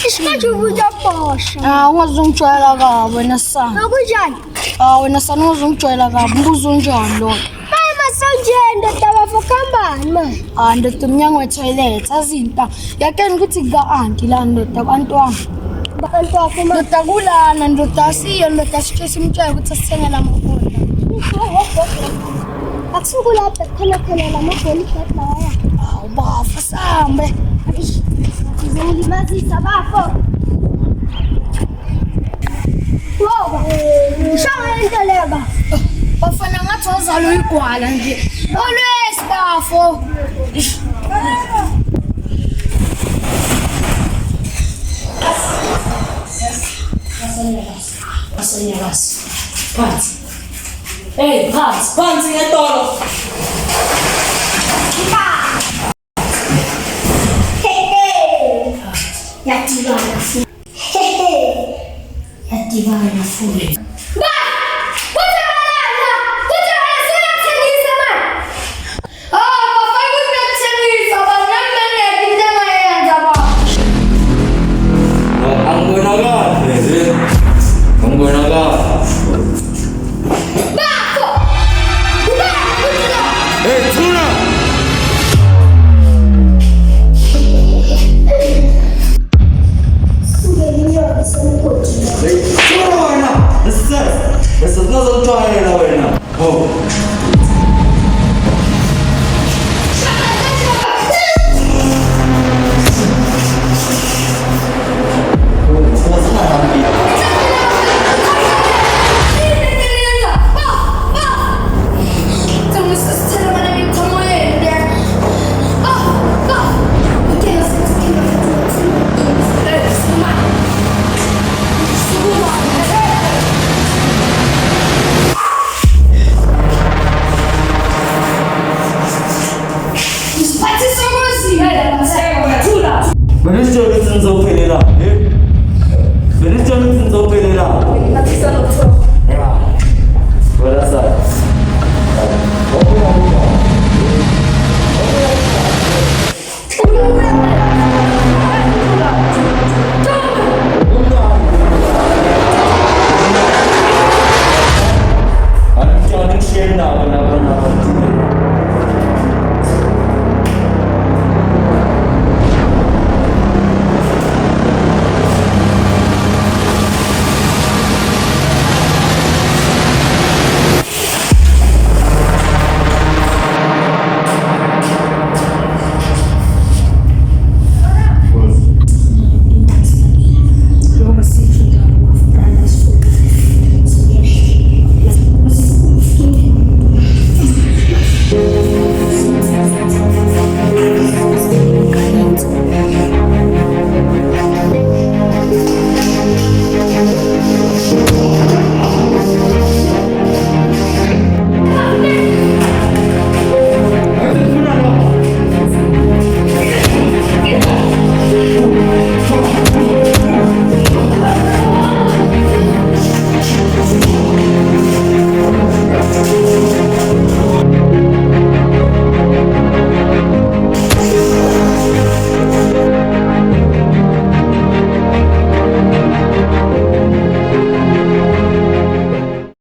Isikhathi uyaphosha. Ungazungijwayela kabi wena sana. Akunjani? Wena sana ungazungijwayela kabi, mbuzo unjani lo? Mama sonjenda taba khambani manje. Ndoda umnyango wetoilet azinta. Yakeni ukuthi ka-aunty la ndoda abantwana. Abantu wakho manje. Ndoda kulana ndoda asiye ndoda sithe simtshele ukuthi asithengele amabhola. Akusukulapha khona lamabhola ibhadlaya. Bafa sambe. Ngilimazisa bafo. Woba. Shaya into leba. Bafana ngathi wazalwa igwala nje. Always bafo. Asanyakazi. Phansi. Hey, phansi ngetolo. Yadibana futhi. Yadibana futhi.